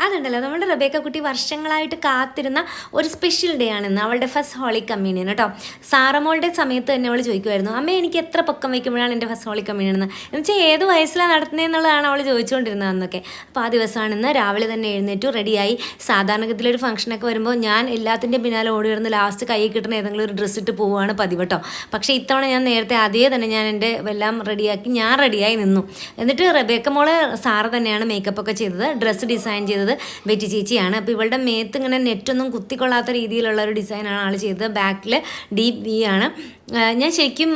അതുണ്ടല്ലോ നമ്മുടെ റബേക്ക കുട്ടി വർഷങ്ങളായിട്ട് കാത്തിരുന്ന ഒരു സ്പെഷ്യൽ ഡേ ആണെന്ന്, അവളുടെ ഫസ്റ്റ് ഹോളി കമ്മ്യൂണിയൻ കേട്ടോ. സാറമോളുടെ സമയത്ത് തന്നെ അവൾ ചോദിക്കുമായിരുന്നു, അമ്മ എനിക്ക് എത്ര പൊക്കം വയ്ക്കുമ്പോഴാണ് എൻ്റെ ഫസ്റ്റ് ഹോളി കമ്മ്യൂണിയൻ എന്ന് വെച്ചാൽ ഏത് വയസ്സിലാണ് നടത്തുന്നതെന്നുള്ളതാണ് അവൾ ചോദിച്ചുകൊണ്ടിരുന്നത് അന്നൊക്കെ. അപ്പോൾ ആ ദിവസമാണെന്ന് രാവിലെ തന്നെ എഴുന്നേറ്റു റെഡിയായി. സാധാരണഗതിയിലൊരു ഫംഗ്ഷനൊക്കെ വരുമ്പോൾ ഞാൻ എല്ലാത്തിൻ്റെയും പിന്നാലെ ഓടി വരുന്ന ലാസ്റ്റ് കൈ കിട്ടുന്ന ഏതെങ്കിലും ഒരു ഡ്രസ്സ് ഇട്ട് പോവുകയാണ് പതിവ് കേട്ടോ. പക്ഷേ ഇത്തവണ ഞാൻ നേരത്തെ അതേ തന്നെ ഞാൻ എൻ്റെ എല്ലാം റെഡിയാക്കി ഞാൻ റെഡിയായി നിന്നു. എന്നിട്ട് റബേക്ക മോളെ സാറ് തന്നെയാണ് മേക്കപ്പ് ഒക്കെ ചെയ്തത്, ഡ്രസ്സ് ഡിസൈൻ ചെയ്തത് ബെറ്റി ചേച്ചിയാണ്. അപ്പോൾ ഇവളുടെ മേത്ത് ഇങ്ങനെ നെറ്റൊന്നും കുത്തിക്കൊള്ളാത്ത രീതിയിലുള്ള ഒരു ഡിസൈനാണ് ആൾ ചെയ്തത്. ബാക്കിൽ ഡീപ്പ് വി ആണ്. ഞാൻ ശരിക്കും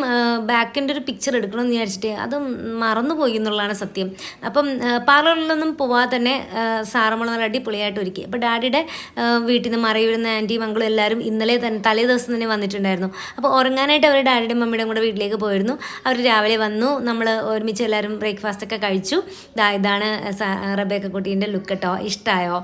ബാക്കിൻ്റെ ഒരു പിക്ചർ എടുക്കണമെന്ന് വിചാരിച്ചിട്ട് അത് മറന്നുപോയി എന്നുള്ളതാണ് സത്യം. അപ്പം പാർലറിലൊന്നും പോവാതെ തന്നെ സാറമ്മൾ നല്ല അടിപൊളിയായിട്ട് ഒരുക്കി. അപ്പോൾ ഡാഡിയുടെ വീട്ടിൽ നിന്ന് മറയുന്ന ആൻറ്റി മംഗളും എല്ലാവരും ഇന്നലെ തന്നെ തലേ ദിവസം തന്നെ വന്നിട്ടുണ്ടായിരുന്നു. അപ്പോൾ ഉറങ്ങാനായിട്ട് അവർ ഡാഡിയുടെയും മമ്മിയുടെയും കൂടെ വീട്ടിലേക്ക് പോയിരുന്നു. അവർ രാവിലെ വന്നു, നമ്മൾ ഒരുമിച്ച് എല്ലാവരും ബ്രേക്ക്ഫാസ്റ്റ് ഒക്കെ കഴിച്ചു. ഇതാണ് റബേക്ക കുട്ടീൻ്റെ ലുക്ക് കേട്ടോ. ഇഷ്ടമായോ?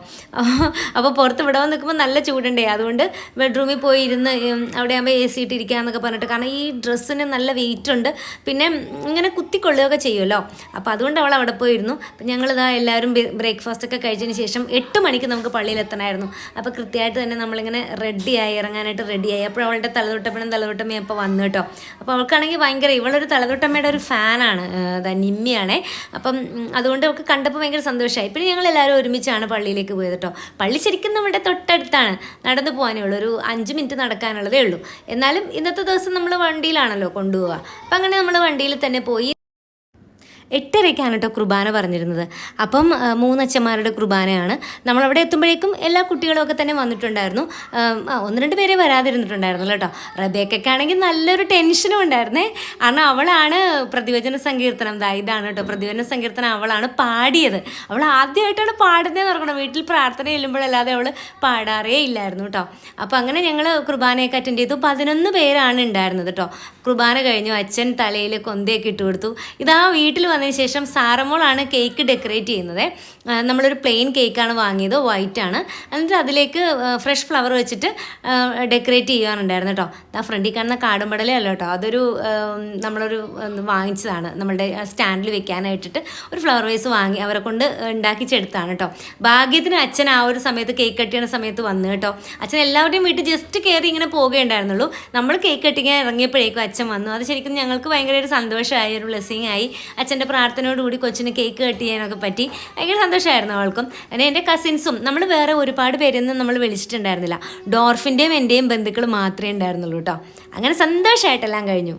അപ്പോൾ പുറത്ത് വിടാൻ നിൽക്കുമ്പോൾ നല്ല ചൂടുണ്ടേ, അതുകൊണ്ട് ബെഡ്റൂമിൽ പോയി ഇരുന്ന് അവിടെ ആകുമ്പോൾ AC ഇട്ടിരിക്കാമെന്നൊക്കെ പറഞ്ഞിട്ട്, കാരണം ഈ ഡ്രസ്സിന് നല്ല വെയിറ്റ് ഉണ്ട്, പിന്നെ ഇങ്ങനെ കുത്തിക്കൊള്ളുകയൊക്കെ ചെയ്യുമല്ലോ. അപ്പോൾ അതുകൊണ്ട് അവൾ അവിടെ പോയിരുന്നു. അപ്പം ഞങ്ങളിതാ എല്ലാവരും ബ്രേക്ക്ഫാസ്റ്റ് ഒക്കെ കഴിച്ചതിന് ശേഷം 8 മണിക്ക് നമുക്ക് പള്ളിയിൽ എത്തണമായിരുന്നു. അപ്പോൾ കൃത്യമായിട്ട് തന്നെ നമ്മളിങ്ങനെ റെഡിയായി ഇറങ്ങാനായിട്ട് റെഡിയായി. അപ്പോൾ അവളുടെ തലതൊട്ടമ്മയും അപ്പോൾ വന്നു കേട്ടോ. അപ്പോൾ അവൾക്കാണെങ്കിൽ ഭയങ്കര, ഇവളൊരു തലതൊട്ടമ്മയുടെ ഒരു ഫാനാണ്, നിമ്മിയാണേ. അപ്പം അതുകൊണ്ട് അവൾക്ക് കണ്ടപ്പോൾ ഭയങ്കര സന്തോഷമായി. പിന്നെ ഞങ്ങൾ എല്ലാവരും ഒരുമിച്ചാണ് പള്ളിയിലേക്ക് പോയത് കേട്ടോ. പള്ളി ശരിക്കും നമ്മുടെ തൊട്ടടുത്താണ്, നടന്നു പോകാനേ ഉള്ളൂ, ഒരു 5 മിനിറ്റ് നടക്കാനുള്ളതേ ഉള്ളൂ. എന്നാലും ഇന്നത്തെ ദിവസം നമ്മൾ വണ്ടിയിലാണല്ലോ കൊണ്ടുപോവുക. അപ്പം അങ്ങനെ നമ്മൾ വണ്ടിയിൽ തന്നെ പോയി. 8:30 കേട്ടോ കുർബാന പറഞ്ഞിരുന്നത്. അപ്പം 3 അച്ഛന്മാരുടെ കുർബാനയാണ്. നമ്മളവിടെ എത്തുമ്പോഴേക്കും എല്ലാ കുട്ടികളും ഒക്കെ തന്നെ വന്നിട്ടുണ്ടായിരുന്നു. 1-2 പേരെ വരാതിരുന്നിട്ടുണ്ടായിരുന്നു കേട്ടോ. റബേക്കയ്ക്കാണെങ്കിൽ നല്ലൊരു ടെൻഷനും ഉണ്ടായിരുന്നേ. കാരണം അവളാണ് പ്രതിവചന സങ്കീർത്തനം, ഇതാണ് കേട്ടോ പ്രതിവചന സങ്കീർത്തനം അവളാണ് പാടിയത്. അവൾ ആദ്യമായിട്ടാണ് പാടുന്നതെന്ന് ഓർക്കണം. വീട്ടിൽ പ്രാർത്ഥന ചെല്ലുമ്പോഴല്ലാതെ അവൾ പാടാറേ ഇല്ലായിരുന്നു കേട്ടോ. അപ്പോൾ അങ്ങനെ ഞങ്ങൾ കുർബാനയൊക്കെ അറ്റൻഡ് ചെയ്തു. 11 പേരാണ് ഉണ്ടായിരുന്നത് കേട്ടോ. കുർബാന കഴിഞ്ഞു, അച്ഛൻ തലയിൽ കൊന്തയൊക്കെ ഇട്ട് കൊടുത്തു. ഇതാ വീട്ടിൽ വന്നതിന് ശേഷം സാറമോളാണ് കേക്ക് ഡെക്കറേറ്റ് ചെയ്യുന്നത്. നമ്മളൊരു പ്ലെയിൻ കേക്കാണ് വാങ്ങിയത്, വൈറ്റ് ആണ്. എന്നിട്ട് അതിലേക്ക് ഫ്രഷ് ഫ്ലവർ വെച്ചിട്ട് ഡെക്കറേറ്റ് ചെയ്യാനുണ്ടായിരുന്നു കേട്ടോ. ആ ഫ്രണ്ടിൽ കാണുന്ന കാടുംപടലേ അല്ല കേട്ടോ, അതൊരു നമ്മളൊരു വാങ്ങിച്ചതാണ്, നമ്മളുടെ സ്റ്റാൻഡിൽ വെക്കാനായിട്ടിട്ട് ഒരു ഫ്ലവർ വേസ് വാങ്ങി അവരെ കൊണ്ട് ഉണ്ടാക്കിച്ചെടുത്താണ് കേട്ടോ. ഭാഗ്യത്തിന് അച്ഛൻ ആ ഒരു സമയത്ത് കേക്ക് കട്ട് ചെയ്യുന്ന സമയത്ത് വന്നു കേട്ടോ. അച്ഛൻ എല്ലാവരുടെയും വീട്ടിൽ ജസ്റ്റ് കയറി ഇങ്ങനെ പോവുകയുണ്ടായിരുന്നുള്ളൂ. നമ്മൾ കേക്ക് കട്ടിക്കാൻ ഇറങ്ങിയപ്പോഴേക്കും അച്ഛൻ വന്നു. അത് ശരിക്കും ഞങ്ങൾക്ക് ഭയങ്കര ഒരു സന്തോഷമായി, ഒരു ബ്ലെസ്സിങ് ആയി. അച്ഛൻ്റെ പ്രാർത്ഥനയോടുകൂടി കൊച്ചിന് കേക്ക് കട്ട് ചെയ്യാനൊക്കെ പറ്റി. ഭയങ്കര സന്തോഷമായിരുന്നു അവൾക്കും. പിന്നെ എൻ്റെ കസിൻസും, നമ്മൾ വേറെ ഒരുപാട് പേരൊന്നും നമ്മൾ വിളിച്ചിട്ടുണ്ടായിരുന്നില്ല. ഡോർഫിൻ്റെയും എൻ്റെയും ബന്ധുക്കൾ മാത്രമേ ഉണ്ടായിരുന്നുള്ളൂ കേട്ടോ. അങ്ങനെ സന്തോഷമായിട്ടെല്ലാം കഴിഞ്ഞു.